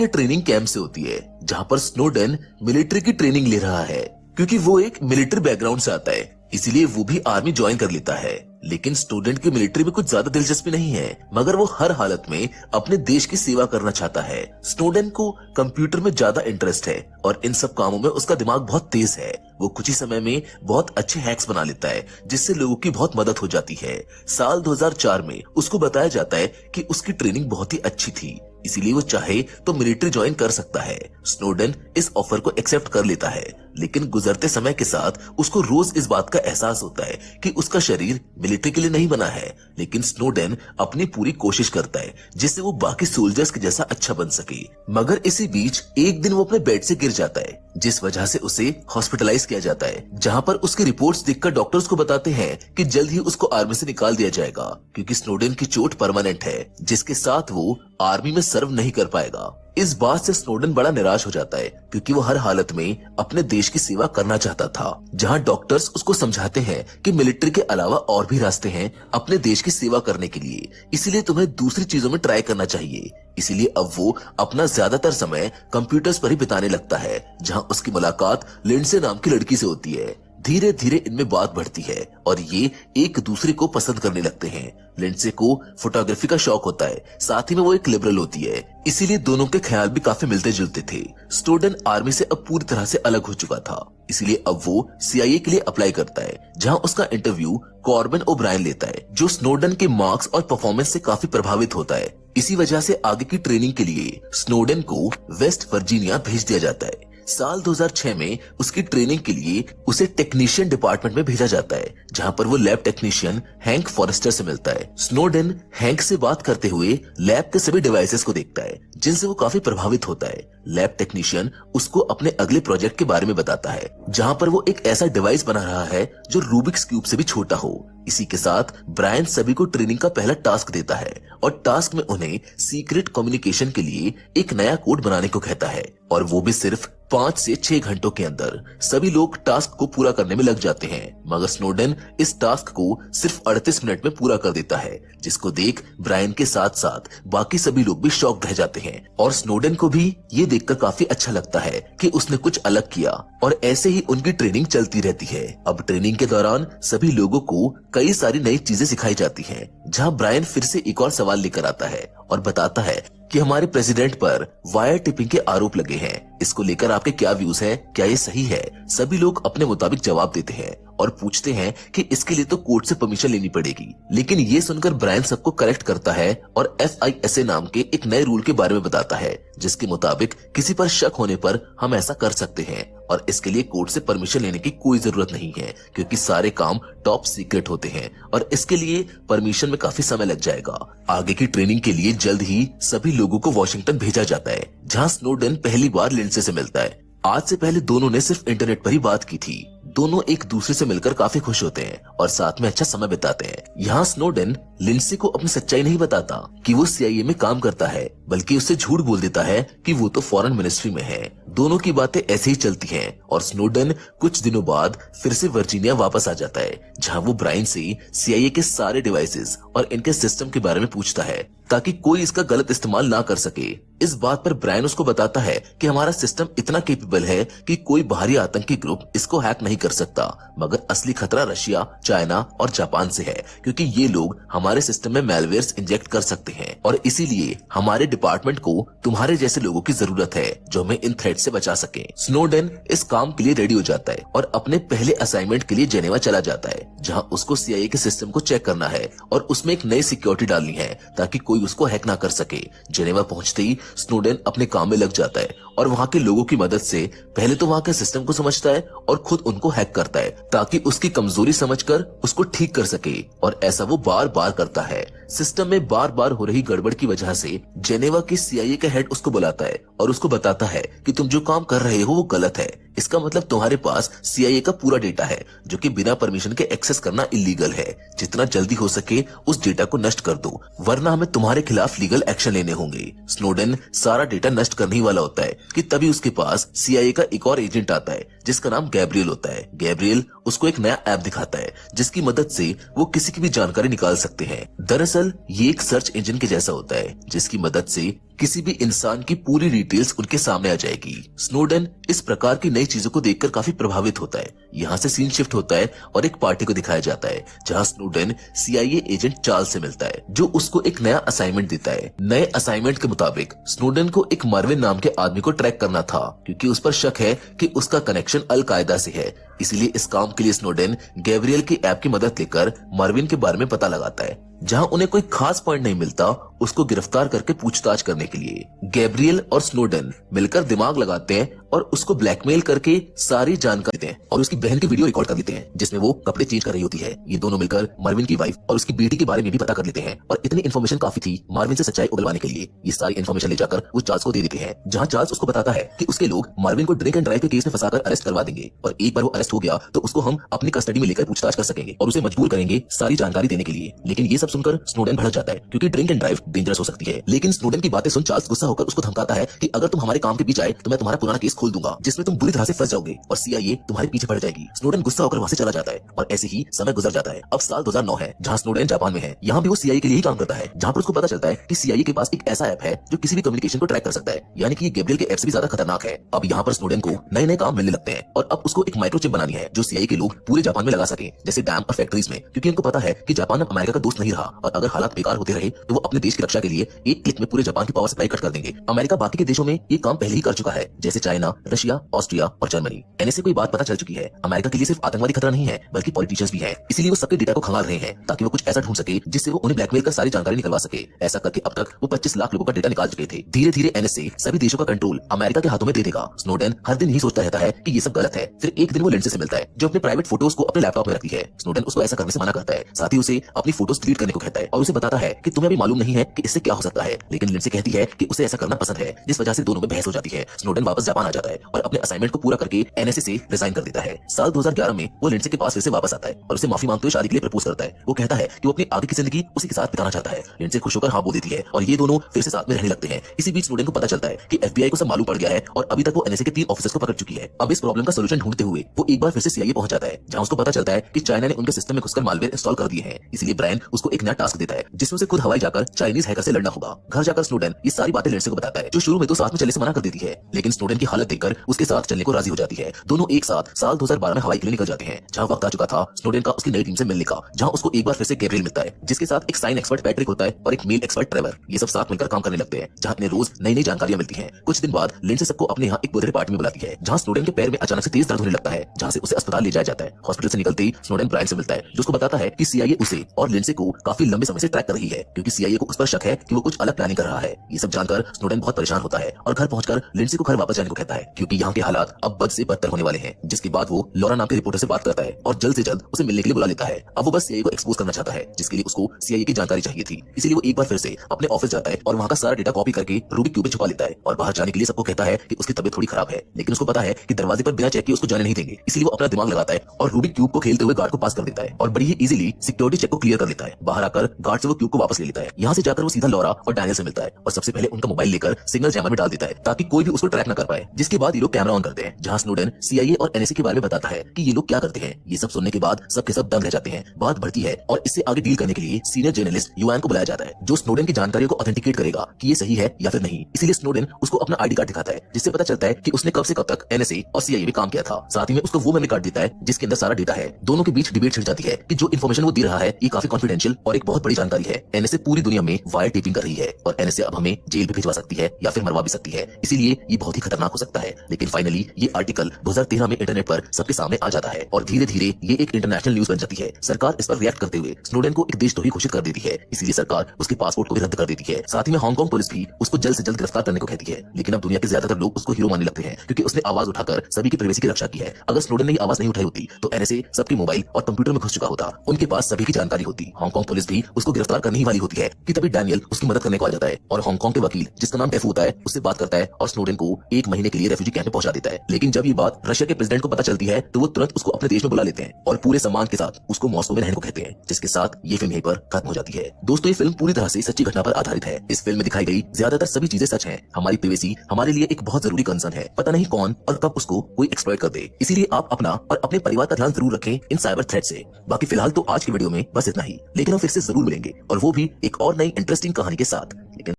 ये training camp से होती है जहाँ पर स्नोडेन मिलिट्री की ट्रेनिंग ले रहा है। क्योंकि वो एक मिलिट्री बैकग्राउंड से आता है इसीलिए वो भी आर्मी ज्वाइन कर लेता है। लेकिन स्टूडेंट की मिलिट्री में कुछ ज्यादा दिलचस्पी नहीं है, मगर वो हर हालत में अपने देश की सेवा करना चाहता है। स्नोडेन को कंप्यूटर में ज्यादा इंटरेस्ट है और इन सब कामों में उसका दिमाग बहुत तेज है। वो कुछ ही समय में बहुत अच्छे हैक्स बना लेता है जिससे लोगों की बहुत मदद हो जाती है। साल 2004 में उसको बताया जाता है कि उसकी ट्रेनिंग बहुत ही अच्छी थी, इसीलिए वो चाहे तो मिलिट्री ज्वाइन कर सकता है। स्नोडेन इस ऑफर को एक्सेप्ट कर लेता है, लेकिन गुजरते समय के साथ उसको रोज इस बात का एहसास होता है कि उसका शरीर मिलिट्री के लिए नहीं बना है। लेकिन स्नोडेन अपनी पूरी कोशिश करता है जिससे वो बाकी सोल्जर्स के जैसा अच्छा बन सके। मगर इसी बीच एक दिन वो अपने बेड से गिर जाता है, जिस वजह से उसे हॉस्पिटलाइज किया जाता है, जहां पर उसकी रिपोर्ट्स देखकर डॉक्टर्स को बताते हैं कि जल्द ही उसको आर्मी से निकाल दिया जाएगा, क्योंकि स्नोडेन की चोट परमानेंट है जिसके साथ वो आर्मी में सर्व नहीं कर पाएगा। इस बात से स्नोडेन बड़ा निराश हो जाता है क्योंकि वो हर हालत में अपने देश की सेवा करना चाहता था। जहां डॉक्टर्स उसको समझाते हैं कि मिलिट्री के अलावा और भी रास्ते हैं अपने देश की सेवा करने के लिए, इसीलिए तुम्हें दूसरी चीजों में ट्राई करना चाहिए। इसीलिए अब वो अपना ज्यादातर समय कंप्यूटर्स पर ही बिताने लगता है, जहां उसकी मुलाकात लिंडसे नाम की लड़की से होती है। धीरे धीरे इनमें बात बढ़ती है और ये एक दूसरे को पसंद करने लगते हैं। लिंडसे को फोटोग्राफी का शौक होता है, साथ ही में वो एक लिबरल होती है, इसीलिए दोनों के ख्याल भी काफी मिलते जुलते थे। स्नोडेन आर्मी से अब पूरी तरह से अलग हो चुका था, इसीलिए अब वो CIA के लिए अप्लाई करता है, जहां उसका इंटरव्यू कॉर्बन ओब्रायन लेता है, जो स्नोडेन के मार्क्स और परफॉर्मेंस से काफी प्रभावित होता है। इसी वजह से आगे की ट्रेनिंग के लिए स्नोडेन को वेस्ट वर्जीनिया भेज दिया जाता है। साल 2006 में उसकी ट्रेनिंग के लिए उसे टेक्नीशियन डिपार्टमेंट में भेजा जाता है, जहां पर वो लैब टेक्नीशियन हैंक फॉरेस्टर से मिलता है। स्नोडेन हैंक से बात करते हुए लैब के सभी डिवाइसेस को देखता है, जिनसे वो काफी प्रभावित होता है। लैब टेक्नीशियन उसको अपने अगले प्रोजेक्ट के बारे में बताता है, जहां पर वो एक ऐसा डिवाइस बना रहा है जो रूबिक्स क्यूब से भी छोटा हो। इसी के साथ ब्रायन सभी को ट्रेनिंग का पहला टास्क देता है और टास्क में उन्हें सीक्रेट कम्युनिकेशन के लिए एक नया कोड बनाने को कहता है, और वो भी सिर्फ 5 से 6 घंटों के अंदर। सभी लोग टास्क को पूरा करने में लग जाते हैं, मगर स्नोडेन इस टास्क को सिर्फ 38 मिनट में पूरा कर देता है, जिसको देख ब्रायन के साथ साथ बाकी सभी लोग भी शॉक रह जाते हैं। और स्नोडेन को भी ये देखकर काफी अच्छा लगता है कि उसने कुछ अलग किया, और ऐसे ही उनकी ट्रेनिंग चलती रहती है। अब ट्रेनिंग के दौरान सभी लोगों को कई सारी नई चीजें सिखाई जाती हैं, जहां ब्रायन फिर से एक और सवाल लेकर आता है और बताता है कि हमारे प्रेसिडेंट पर वायर टिपिंग के आरोप लगे हैं, इसको लेकर आपके क्या व्यूज हैं, क्या ये सही है? सभी लोग अपने मुताबिक जवाब देते हैं और पूछते हैं कि इसके लिए तो कोर्ट से परमिशन लेनी पड़ेगी। लेकिन ये सुनकर ब्रायन सबको करेक्ट करता है और FISA नाम के एक नए रूल के बारे में बताता है, जिसके मुताबिक किसी पर शक होने पर हम ऐसा कर सकते हैं, और इसके लिए कोर्ट से परमिशन लेने की कोई जरूरत नहीं है, क्योंकि सारे काम टॉप सीक्रेट होते हैं और इसके लिए परमिशन में काफी समय लग जाएगा। आगे की ट्रेनिंग के लिए जल्द ही सभी लोगों को वॉशिंगटन भेजा जाता है, जहां स्नोडेन पहली बार लिंडसे से मिलता है। आज से पहले दोनों ने सिर्फ इंटरनेट पर ही बात की थी। दोनों एक दूसरे से मिलकर काफी खुश होते हैं और साथ में अच्छा समय बिताते हैं। यहाँ स्नोडेन लिंडसे को अपनी सच्चाई नहीं बताता कि वो CIA में काम करता है, बल्कि उससे झूठ बोल देता है कि वो तो फॉरेन मिनिस्ट्री में है। दोनों की बातें ऐसे ही चलती हैं और स्नोडेन कुछ दिनों बाद फिर से वर्जीनिया वापस आ जाता है, जहाँ वो ब्रायन से CIA के सारे डिवाइसेस और इनके सिस्टम के बारे में पूछता है, ताकि कोई इसका गलत इस्तेमाल ना कर सके। इस बात पर ब्रायन उसको बताता है कि हमारा सिस्टम इतना केपेबल है कि कोई बाहरी आतंकी ग्रुप इसको हैक नहीं कर सकता, मगर असली खतरा रशिया, चाइना और जापान से है, क्योंकि ये लोग हमारे सिस्टम में मैलवेयर्स इंजेक्ट कर सकते हैं, और इसीलिए हमारे डिपार्टमेंट को तुम्हारे जैसे लोगों की जरूरत है जो हमें इन थ्रेट से बचा सके। स्नोडेन इस काम के लिए रेडी हो जाता है और अपने पहले असाइनमेंट के लिए जेनेवा चला जाता है, जहाँ उसको CIA के सिस्टम को चेक करना है और उसमें एक नई सिक्योरिटी डालनी है ताकि कोई उसको हैक ना कर सके। जेनेवा पहुंचते ही स्नोडेन अपने काम में लग जाता है और वहाँ के लोगों की मदद से पहले तो वहाँ के सिस्टम को समझता है और खुद उनको हैक करता है, ताकि उसकी कमजोरी समझकर उसको ठीक कर सके, और ऐसा वो बार बार करता है। सिस्टम में बार बार हो रही गड़बड़ की वजह से जेनेवा के CIA का हेड उसको बुलाता है और उसको बताता है कि तुम जो काम कर रहे हो वो गलत है। इसका मतलब तुम्हारे पास CIA का पूरा डेटा है, जो कि बिना परमिशन के एक्सेस करना इलीगल है। जितना जल्दी हो सके उस डेटा को नष्ट कर दो, वरना हमें तुम्हारे खिलाफ लीगल एक्शन लेने होंगे। स्नोडेन सारा डेटा नष्ट करने ही वाला होता है कि तभी उसके पास CIA का एक और एजेंट आता है, जिसका नाम गैब्रियल होता है। गैब्रियल उसको एक नया ऐप दिखाता है, जिसकी मदद से वो किसी की भी जानकारी निकाल सकते हैं। दरअसल ये एक सर्च इंजन के जैसा होता है, जिसकी मदद से किसी भी इंसान की पूरी डिटेल्स उनके सामने आ जाएगी। स्नोडेन इस प्रकार की नई चीजों को देखकर काफी प्रभावित होता है। यहाँ से सीन शिफ्ट होता है और एक पार्टी को दिखाया जाता है जहाँ स्नोडेन CIA एजेंट चार्ल्स से मिलता है, जो उसको एक नया असाइनमेंट देता है। नए असाइनमेंट के मुताबिक स्नोडेन को एक मार्विन नाम के आदमी को ट्रैक करना था, क्योंकि उस पर शक है कि उसका कनेक्शन अल-कायदा से है। इसीलिए इस काम के लिए स्नोडेन गैब्रियल की ऐप की मदद लेकर मार्विन के बारे में पता लगाता है। जहां उन्हें कोई खास पॉइंट नहीं मिलता, उसको गिरफ्तार करके पूछताछ करने के लिए गैब्रियल और स्नोडेन मिलकर दिमाग लगाते हैं और उसको ब्लैकमेल करके सारी जानकारी देते हैं और उसकी बहन की वीडियो रिकॉर्ड कर लेते हैं जिसमें वो कपड़े चेंज कर रही होती है। ये दोनों मिलकर मार्विन की वाइफ और उसकी बेटी के बारे में भी पता कर लेते हैं और इतनी इन्फॉर्मेशन काफी थी मार्विन से सच्चाई उगलवाने के लिए। ये सारी इन्फॉर्मेशन ले जाकर वो चार्ल्स को दे देते हैं, जहाँ चार्ल्स उसको बताता है कि उसके लोग मार्विन को ड्रिंक एंड ड्राइव के केस में फंसाकर अरेस्ट करवा देंगे और एक बार वो अरेस्ट हो गया तो उसको हम अपनी कस्टडी में लेकर पूछताछ कर सकेंगे और उसे मजबूर करेंगे सारी जानकारी देने के लिए। लेकिन ये सब सुनकर स्नोडेन भड़क जाता है, क्योंकि ड्रिंक एंड ड्राइव डेंजरस हो सकती है। लेकिन स्नोडेन की बातें सुन चार्ल्स गुस्सा होकर उसको धमकाता है कि अगर तुम हमारे काम के बीच आए तो मैं तुम्हारा पुराना केस खोल दूंगा, जिसमें तुम बुरी तरह से फंस जाओगे और CIA तुम्हारे पीछे पड़ जाएगी। स्नोडेन गुस्सा होकर वहां से चला जाता है और ऐसे ही समय गुजर जाता है। अब साल 2009 है, जहां स्नोडेन जापान में है। यहाँ भी वो CIA के लिए ही काम करता है, जहाँ पर उसको पता चलता है कि CIA के पास एक ऐसा ऐप है जो किसी भी कम्युनिकेशन को ट्रैक कर सकता है, यानी कि ये गैब्रियल के ऐप से भी ज्यादा खतरनाक है। अब यहाँ पर स्नोडेन को नए नए काम मिलने लगते हैं और अब उसको एक माइक्रोचिप बनानी है जो CIA के लोग पूरे जापान में लगा सके, जैसे डैम और फैक्ट्रीज में, क्योंकि उनको पता है कि जापान अब अमेरिका का दोस्त नहीं रहा और अगर हालात बेकार होते रहे तो वो अपने देश की रक्षा के लिए एक क्लिक में पूरे जापान की पावर सप्लाई कट कर देंगे। अमेरिका बाकी के देशों में ये काम पहले ही कर चुका है, जैसे चाइना, रशिया, ऑस्ट्रिया और जर्मनी। NSA को ये बात पता चल चुकी है, अमेरिका के लिए सिर्फ आतंकवादी खतरा नहीं है बल्कि पॉलिटिशियंस भी हैं। इसीलिए वो सबके डेटा को खंगाल रहे हैं ताकि वो कुछ ऐसा ढूंढ सके जिससे वो उन्हें ब्लैकमेल कर सारी जानकारी निकलवा सके। ऐसा करके अब तक वो 25 लाख लोगों का डेटा निकाल चुके थे। धीरे धीरे NSA सभी देशों का कंट्रोल अमेरिका के हाथों में दे देगा। स्नोडेन हर दिन यही सोचता रहता है कि ये सब गलत है। फिर एक दिन वो लिंडसे से मिलता है जो अपने प्राइवेट फोटोज को अपने लैपटॉप में रखती है। स्नोडेन उसको ऐसा करने से मना करता है, साथ ही उसे अपनी फोटोज डिलीट करने को कहता है और उसे बताता है कि तुम्हें अभी मालूम नहीं है कि इससे क्या हो सकता है। लेकिन लिंडसे कहती है कि उसे ऐसा करना पसंद है, जिस वजह से दोनों में बहस हो जाती है। स्नोडेन वापस जापान आ जाता है और अपने असाइनमेंट को पूरा करके NSA से रिजाइन कर देता है। साल 2011 में वो लिंडसे के पास फिर से वापस आता है और उसे माफी मांगते हुए शादी के लिए प्रपोज करता है। वो कहता है कि वो अपनी आगे की जिंदगी उसी के साथ बिताना चाहता है। लिंडसे खुश होकर हाँ बोल देती है और ये दोनों फिर से साथ में रहने लगते हैं। इसी बीच स्नोडेन को पता चलता है कि FBI को सब मालूम पड़ गया है और अभी तक वो NSA के 3 ऑफिसर्स को पकड़ चुकी है। अब इस प्रॉब्लम का सोल्यूशन ढूंढते हुए वो एक बार फिर से CIA पहुंच जाता है, जहां उसको पता चलता है कि चाइना ने उनके सिस्टम में घुसकर मालवेयर इंस्टॉल कर दिए हैं। इसलिए ब्रायन उसको एक नया टास्क देता है जिसमें उसे खुद हवाई जाकर चाइनीज हैकर से लड़ना होगा। घर जाकर स्नोडेन ये सारी बातें लिंडसे को बताता है, जो शुरू में तो साथ में चलने से मना कर देती है, लेकिन स्नोडेन की हालत देखकर उसके साथ चलने को राजी हो जाती है। दोनों एक साथ साल 2012 में हवाई के लिए निकल जाते हैं, जहां वक्त आ चुका था स्नोडेन का उसकी नई टीम से मिलने का, जहां उसको एक बार फिर से गैब्रियल मिलता है, जिसके साथ एक साइन एक्सपर्ट पैट्रिक होता है और एक मेल एक्सपर्ट ट्रेवर। ये सब साथ मिलकर काम करने लगते हैं, जहां इन्हें रोज नई नई जानकारियां मिलती हैं। कुछ दिन बाद लिंडसे सबको अपने यहाँ एक बर्थडे पार्टी में बुलाती है, जहां स्नोडेन के पैर में अचानक से तेज दर्द होने लगता है, जहां से उसे अस्पताल ले जाया जाता है। हॉस्पिटल से निकलते ही स्नोडेन ब्रायन से मिलता है, जो उसको बताता है कि CIA उसे और लिंडसे को काफी लंबे समय से ट्रैक कर रही है, क्योंकि CIA को उस पर शक है कि वो कुछ अलग प्लानिंग कर रहा है। ये सब जानकर स्नोडेन बहुत परेशान होता है और घर पहुंचकर लिंडसे को घर वापस जाने को कहता है, क्योंकि यहाँ के हालात अब बद से बदतर होने वाले हैं। जिसके बाद वो लॉरा नाम के रिपोर्टर से बात करता है और जल्द से जल्द उसे मिलने के लिए बुला लेता है। अब वो बस CIA को एक्सपोज करना चाहता है, जिसके लिए उसको CIA की जानकारी चाहिए थी। इसीलिए वो एक बार फिर से अपने ऑफिस जाता है और वहाँ का सारा डेटा कॉपी करके रूबिक क्यूब में छुपा लेता है और बाहर जाने के लिए सबको कहता है कि उसकी तबीयत थोड़ी खराब है, लेकिन उसको पता है कि दरवाजे पर बिना चेक किए उसको जाने नहीं देंगे। इसलिए वो अपना दिमाग लगाता है और रूबिक क्यूब को खेलते हुए गार्ड को पास कर देता है और बड़ी ही इजीली सिक्योरिटी चेक को क्लियर कर लेता है। बाहर आकर गार्ड से वो क्यूब को वापस ले लेता है। यहाँ से जाकर वो सीधा लॉरा और डैनियल से मिलता है और सबसे पहले उनका मोबाइल लेकर सिग्नल जैमर में डाल देता है ताकि कोई भी उसको ट्रैक न कर पाए। जिसके बाद ये लोग कैमरा ऑन करते हैं, जहाँ स्नोडेन CIA और NSA के बारे में बताता है कि ये लोग क्या करते हैं। ये सब सुनने के बाद सबके सब दंग रह जाते हैं। बात बढ़ती है और इससे आगे डील करने के लिए सीनियर जर्नलिस्ट युआन को बुलाया जाता है, जो स्नोडेन की जानकारी को ऑथेंटिकेट करेगा कि ये सही है या फिर नहीं। इसीलिए स्नोडेन उसको अपना ID कार्ड दिखाता है, जिससे पता चलता है कि उसने कब से कब तक NSA और CIA में काम किया था। साथ ही में उसको वो मेमोरी कार्ड देता है जिसके अंदर सारा डेटा है। दोनों के बीच डिबेट छिड़ जाती है कि जो इन्फॉर्मेशन वो दे रहा है ये काफी कॉन्फिडेंशियल और एक बहुत बड़ी जानकारी है। NSA पूरी दुनिया में वायर टेपिंग कर रही है और NSA अब हमें जेल भी भिजवा सकती है या फिर मरवा भी सकती है, इसीलिए ये बहुत ही खतरनाक हो सकता है। लेकिन फाइनली ये आर्टिकल 2013 में इंटरनेट पर सबके सामने आ जाता है और धीरे धीरे ये एक इंटरनेशनल न्यूज बन जाती है। सरकार इस पर रिएक्ट करते हुए स्नोडेन को एक देशद्रोही घोषित कर देती है, इसलिए सरकार उसके पासपोर्ट को भी रद्द कर देती है। साथ ही में हांगकांग पुलिस भी उसको जल्द से जल्द गिरफ्तार करने को कहती है। लेकिन अब दुनिया के ज्यादातर लोग उसको हीरो मानने लगते हैं, क्योंकि उसने आवाज उठाकर सभी की प्राइवेसी की रक्षा की है। अगर स्नोडेन ने आवाज नहीं उठाई होती तो NSA सबके मोबाइल और कंप्यूटर में घुस चुका होता, उनके पास सभी की जानकारी होती। हांगकांग पुलिस भी उसको गिरफ्तार करने ही वाली होती है कि तभी डैनियल उसकी मदद करने को आ जाता है और हांगकांग के वकील, जिसका नाम डेफ होता है, उससे बात करता है और स्नोडेन को 1 महीने के लिए रेफ्यूजी कैंप में पहुंचा देता है। लेकिन जब ये बात रशिया के प्रेसिडेंट को पता चलती है तो वो तुरंत उसको अपने देश में बुला लेते हैं और पूरे सम्मान के साथ उसको मॉस्को में रहने को कहते हैं, जिसके साथ ये फिल्म यहीं पर खत्म हो जाती है। दोस्तों, ये फिल्म पूरी तरह से सच्ची घटना पर आधारित है। इस फिल्म में दिखाई गई ज्यादातर सभी चीजें सच हैं। हमारी प्राइवेसी हमारे लिए एक बहुत जरूरी कंसर्न है, पता नहीं कौन और कब उसको कोई एक्सप्लॉइट कर दे। इसीलिए आप अपना और अपने परिवार का ध्यान जरूर रखें इन साइबर थ्रेट से। बाकी फिलहाल तो आज की वीडियो में बस इतना ही, लेकिन हम फिर से जरूर मिलेंगे और वो भी एक और नई इंटरेस्टिंग कहानी के साथ। लेकिन